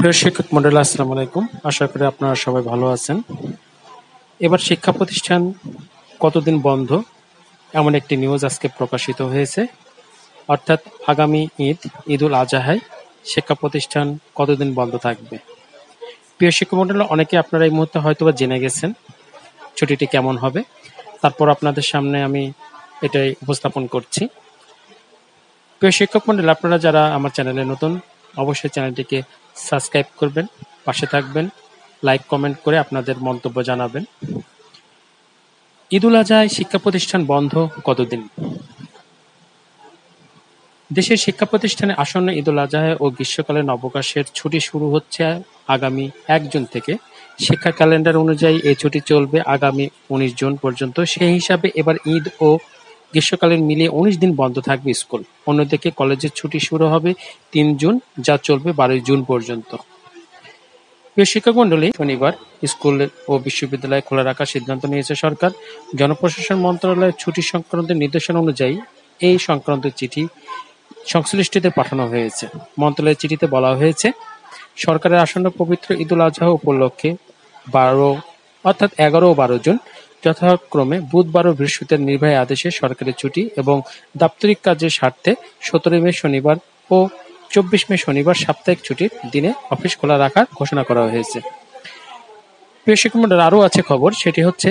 প্রিয় শিক্ষক মন্ডলী, আসসালামু আলাইকুম। আশা করি আপনারা সবাই ভালো আছেন। এবার শিক্ষা প্রতিষ্ঠান কতদিন বন্ধ, এমন একটি নিউজ আজকে প্রকাশিত হয়েছে। অর্থাৎ আগামী ঈদুল আজহায় শিক্ষা প্রতিষ্ঠান কতদিন বন্ধ থাকবে। প্রিয় শিক্ষক মন্ডলী, অনেকে আপনারা এই মুহূর্তে হয়তোবা জেনে গেছেন ছুটিটি কেমন হবে। তারপর আপনাদের সামনে আমি এটাই উপস্থাপন করছি। প্রিয় শিক্ষক মন্ডলী, আপনারা যারা আমার চ্যানেলে নতুন, অবশ্যই চ্যানেলটিকে সাবস্ক্রাইব করবেন, পাশে থাকবেন, লাইক কমেন্ট করে আপনাদের মন্তব্য জানাবেন। ঈদুল আজহায় শিক্ষা প্রতিষ্ঠান বন্ধ কতদিন? দেশের শিক্ষা প্রতিষ্ঠানে আসন্ন ঈদুল আজহা ও গ্রীষ্মকালীন অবকাশের ছুটি শুরু হচ্ছে আগামী ১ জুন থেকে। শিক্ষা ক্যালেন্ডার অনুযায়ী এই ছুটি চলবে আগামী ১৯ জুন পর্যন্ত। সেই হিসাবে এবার ঈদ ও গ্রীষ্মকালীন মিলিয়ে ১৯ দিন বন্ধ থাকবে স্কুল। অন্যদিকে কলেজের ছুটি শুরু হবে ৩ জুন, যা চলবে ১২ জুন পর্যন্ত। প্রিয় শিক্ষক মন্ডলী, শনিবার স্কুল ও বিশ্ববিদ্যালয় খোলা রাখার সিদ্ধান্ত নিয়েছে সরকার। জনপ্রশাসন মন্ত্রণালয়ের ছুটি সংক্রান্ত নির্দেশনা অনুযায়ী এই সংক্রান্ত চিঠি সংশ্লিষ্টদের পাঠানো হয়েছে। মন্ত্রণালয়ের চিঠিতে বলা হয়েছে, সরকারের আসন্ন পবিত্র ঈদুল আজহা উপলক্ষে ১১ ও ১২ জুন যথাক্রমে বুধবার ও বৃহস্পতিবার নির্বাহী আদেশে সরকারি ছুটি এবং দাপ্তরিক কাজের স্বার্থে ১৭ মে শনিবার ও ২৪ মে শনিবার সাপ্তাহিক ছুটির দিনে অফিস খোলা রাখার ঘোষণা করা হয়েছে। প্রিয় শিক্ষক মন্ডলী, আরও আছে খবর, সেটি হচ্ছে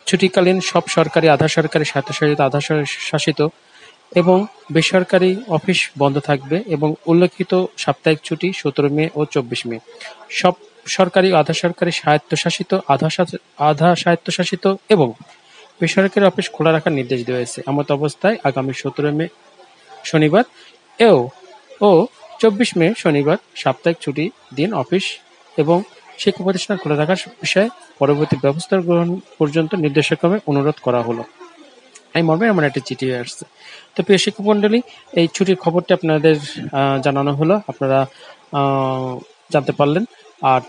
ছুটিকালীন সব সরকারি, আধা সরকারি, স্বায়ত্তশাসিত, আধা শাসিত এবং বেসরকারি অফিস বন্ধ থাকবে এবং উল্লেখিত সাপ্তাহিক ছুটি ১৭ মে ও ২৪ মে। সব সরকারি, আধা সরকারি, স্বায়ত্তশাসিত, আধা স্বায়ত্তশাসিত এবং বেসরকারি অফিস খোলা রাখার নির্দেশ দেওয়া হয়েছে। এমত অবস্থায় আগামী ১৭ মে শনিবার ও ২৪ মে শনিবার সাপ্তাহিক ছুটি দিন অফিস এবং শিক্ষা প্রতিষ্ঠান খোলা রাখার বিষয়ে পরবর্তী ব্যবস্থা গ্রহণ পর্যন্ত নির্দেশক্রমে অনুরোধ করা হলো। এই মর্মে এমন একটা চিঠি আসছে। তো প্রিয় শিক্ষক মন্ডলী, এই ছুটির খবরটি আপনাদের জানানো হলো। আপনারা জানতে পারলেন আর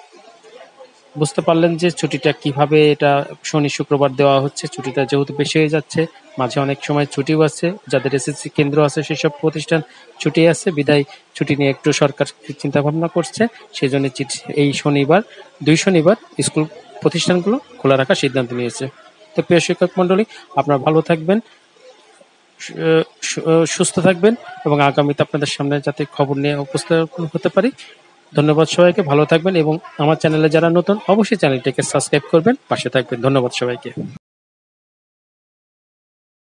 বুঝতে পারলেন যে ছুটিটা কিভাবে, এটা শনি শুক্রবার দেওয়া হচ্ছে। ছুটিটা যেহেতু বেশি হয়ে যাচ্ছে, মাঝে অনেক সময় ছুটিও আছে, যাদের এসএসসি কেন্দ্র আছে সেসব প্রতিষ্ঠান ছুটি আছে, বিদায় ছুটি নিয়ে একটু সরকার চিন্তা ভাবনা করছে। সেই জন্য এই শনিবার, ২ শনিবার স্কুল প্রতিষ্ঠানগুলো খোলা রাখার সিদ্ধান্ত নিয়েছে। তো প্রিয় শিক্ষক মন্ডলী, আপনারা ভালো থাকবেন, সুস্থ থাকবেন এবং আগামীতে আপনাদের সামনে যাতে খবর নিয়ে উপস্থাপন হতে পারি। ধন্যবাদ সবাইকে, ভালো থাকবেন এবং আমার চ্যানেলে যারা নতুন, অবশ্যই চ্যানেলটিকে সাবস্ক্রাইব করবেন, পাশে থাকবেন। ধন্যবাদ সবাইকে।